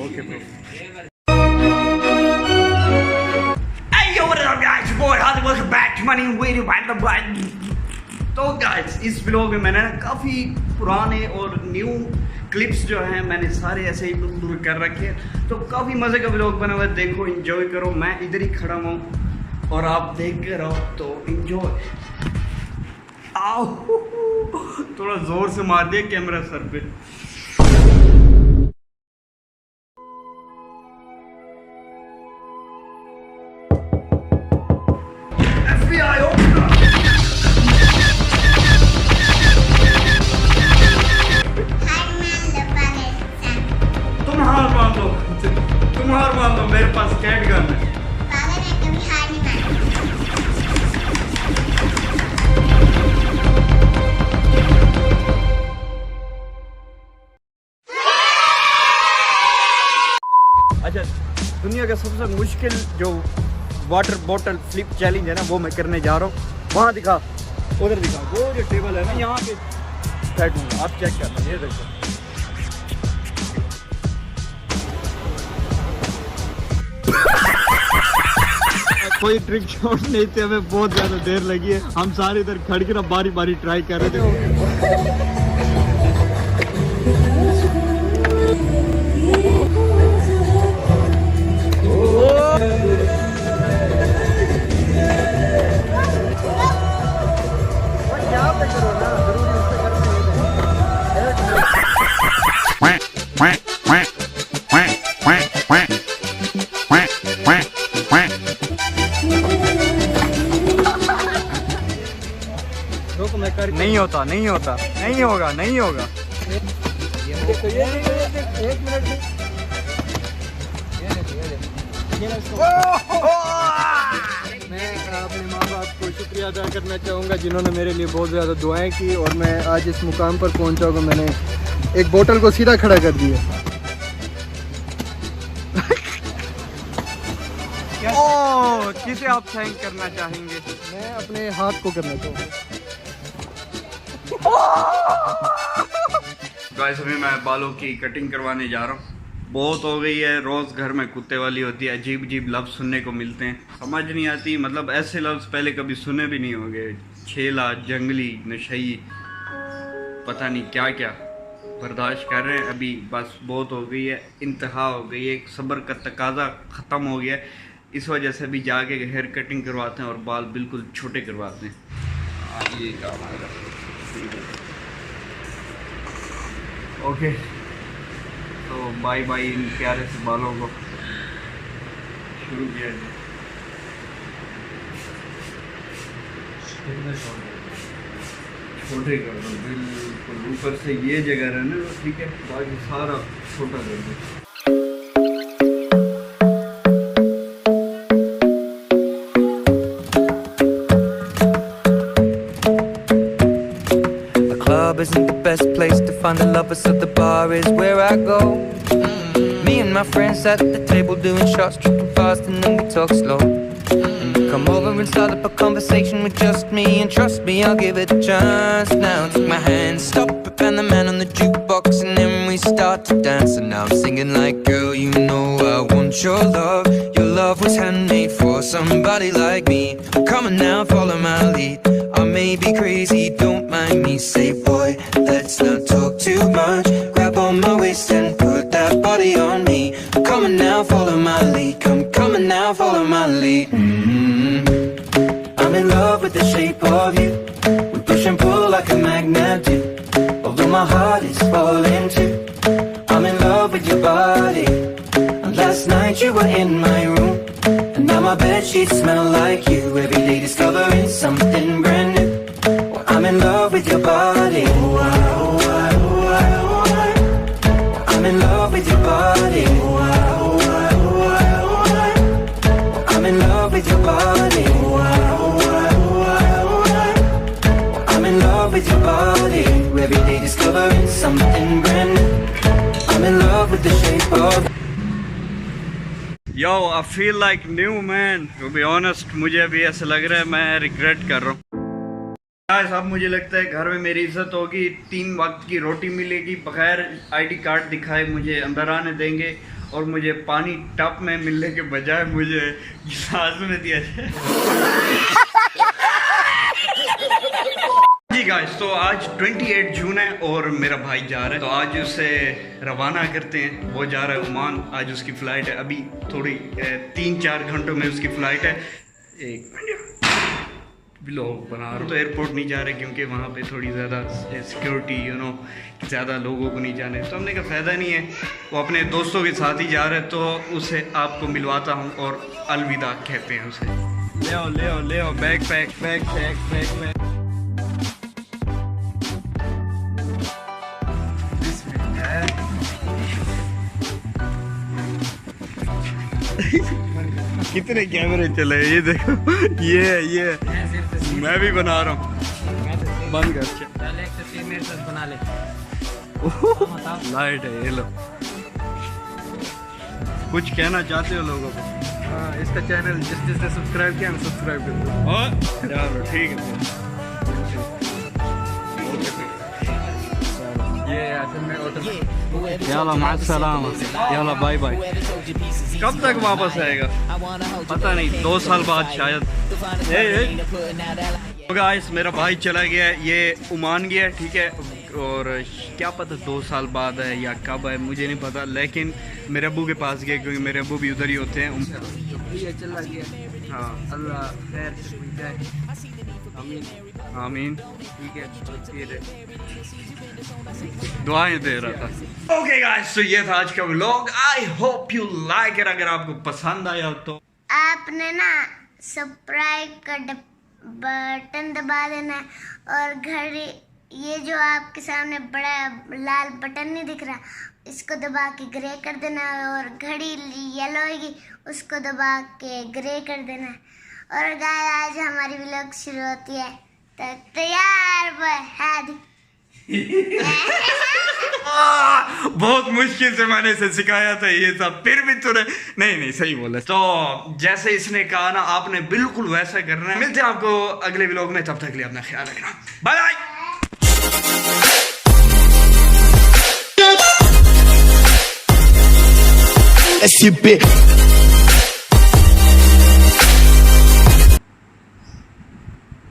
Okay, bro. Hey yo, what is up guys? Your boy Hardik, welcome back to Money Video Band. तो guys इस vlog में मैंने ना काफ़ी पुराने और न्यू क्लिप्स जो हैं मैंने सारे ऐसे ही कर रखे हैं, तो काफ़ी मज़े का व्लॉग बना हुआ है। देखो, एंजॉय करो। मैं इधर ही खड़ा हूँ और आप देख के रहो, तो एंजॉय। आओ, थोड़ा ज़ोर से मार दिया कैमरा सर पे। तुम हार मान लो, मेरे पास कैट गन है। अच्छा, दुनिया का सबसे मुश्किल जो वाटर बॉटल फ्लिप चैलेंज है ना, वो मैं करने जा रहा हूँ। वहाँ दिखा, उधर दिखा, वो जो टेबल है ना, यहाँ पे बैठूंगा। आप चेक करना, ये देखो। कोई ट्रिक शॉट नहीं थे, हमें बहुत ज़्यादा देर लगी है। हम सारे इधर खड़ के ना बारी बारी ट्राई कर रहे थे। नहीं होता, नहीं होता, नहीं होगा, नहीं होगा। एक मिनट। मैं अपने माँ बाप को शुक्रिया अदा करना चाहूँगा, जिन्होंने मेरे लिए बहुत ज़्यादा दुआएं की और मैं आज इस मुकाम पर पहुँचा हूँ। मैंने एक बोतल को सीधा खड़ा कर दिया। ओह, किसे आप थैंक करना चाहेंगे? मैं अपने हाथ को करना चाहूँगा। गाइस, अभी मैं बालों की कटिंग करवाने जा रहा हूँ। बहुत हो गई है, रोज़ घर में कुत्ते वाली होती है, अजीब अजीब लफ्ज़ सुनने को मिलते हैं, समझ नहीं आती। मतलब ऐसे लफ्ज़ पहले कभी सुने भी नहीं होंगे। छेला, जंगली, नशई, पता नहीं क्या क्या बर्दाश्त कर रहे हैं। अभी बस बहुत हो गई है, इंतहा हो गई है, सब्र का तकाजा ख़त्म हो गया है। इस वजह से भी जाके हेयर कटिंग करवाते हैं और बाल बिल्कुल छोटे करवाते हैं। ये काम आएगा। ओके, तो बाय बाय इन प्यारे से बालों को। शुरू किया जाए। छोटे कर दो बिल्कुल, ऊपर से ये जगह रहने दो, ठीक है, बाकी सारा छोटा कर दो। Isn't the best place to find the lovers, so the bar is where I go. Me and my friends at the table doing shots, tripping fast and then we talk slow. And you come over and start up a conversation with just me, and trust me, I'll give it a chance. Now take my hand, stop it, and the man on the jukebox, and then we start to dance. And now I'm singing like, girl, you know I want your love. Your love was handmade for somebody like me. Come on now, follow my lead. I may be crazy, don't mind me. Say, boy, let's not talk too much. Grab on my waist and put that body on me. Come on now, follow my lead. Come on now, follow my lead. I'm in love with the shape of you. We push and pull like a magnet do. Although my heart is falling too. I'm in love with your body. And last night you were in my room. And now my bedsheets smell like you. Every day discovering something brand new. Well, I'm in love with your body. I'm in love with your body. I'm in love with your body. I'm in love with your body. Every day discovering something brand new. I'm in love with the shape of. Yo, I feel like new man. To be honest, मुझे अभी ऐसा लग रहा है मैं regret कर रहा हूँ। गाइस अब मुझे लगता है घर में मेरी इज्जत होगी, 3 वक्त की रोटी मिलेगी, बगैर आईडी कार्ड दिखाए मुझे अंदर आने देंगे और मुझे पानी टप में मिलने के बजाय मुझे गिलास में दिया जाए। जी गाइस, तो आज 28 जून है और मेरा भाई जा रहा है, तो आज उसे रवाना करते हैं। वो जा रहा है ओमान, आज उसकी फ़्लाइट है, अभी थोड़ी 3-4 घंटों में उसकी फ़्लाइट है। एक मिनट व्लॉग बना रहा हूँ। तो एयरपोर्ट नहीं जा रहे क्योंकि वहाँ पे थोड़ी ज़्यादा सिक्योरिटी ज़्यादा लोगों को नहीं जाने, तो हमने का फ़ायदा नहीं है। वो अपने दोस्तों के साथ ही जा रहे हैं, तो उसे आपको मिलवाता हूँ और अलविदा कहते हैं उसे। ले आओ बैग पैक। कितने कैमरे चले, ये देखो, ये मैं भी बना रहा हूँ। बंद कर, बना ले। लाइट है, ये लो। कुछ कहना चाहते हो लोगों को? हाँ, इसका चैनल जिसने सब्सक्राइब किया ना, सब्सक्राइब कर दो। चलो ठीक है। ये असल में ऑटो याला मास्सलाम, याला बाय बाय। कब तक वापस आएगा पता नहीं, 2 साल बाद शायद। तो गाइस मेरा भाई चला गया है, ये ओमान गया, ठीक है, और क्या पता 2 साल बाद है या कब है मुझे नहीं पता, लेकिन मेरे अब्बू के पास गया क्योंकि मेरे अब्बू भी उधर ही होते हैं। चला गया। हाँ, अल्लाह खैर से पहुंचाए। आमीन। ठीक है, तो फिर दुआएं दे रहा था। ओके गाइस, तो ये था आज का vlog. I hope you like it. अगर आपको पसंद आया तो आपने ना सब्सक्राइब का बटन दबा देना है और घड़ी, ये जो आपके सामने बड़ा लाल बटन नहीं दिख रहा, इसको दबा के ग्रे कर देना है, और घड़ी येलो होगी उसको दबा के ग्रे कर देना है। और गाइस आज हमारी व्लॉग शुरू होती है, तो तैयार हाथ। बहुत मुश्किल से मैंने इसे सिखाया था ये सब, फिर भी तूने नहीं सही बोला। तो जैसे इसने कहा ना, आपने बिल्कुल वैसा करना है। मिलते हैं आपको अगले व्लॉग में, तब तक के लिए अपना ख्याल रखना। Bye bye.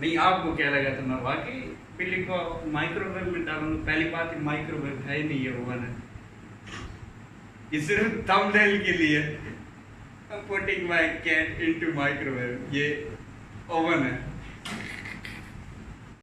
नहीं, आपको क्या लगा था मैं वाकई बिल्ली को माइक्रोवेव में डालूंगा? पहली बात, माइक्रोवेव है नहीं, ये ओवन है, ये सिर्फ थंबनेल के लिए। I'm putting my cat into microwave, ये ओवन है।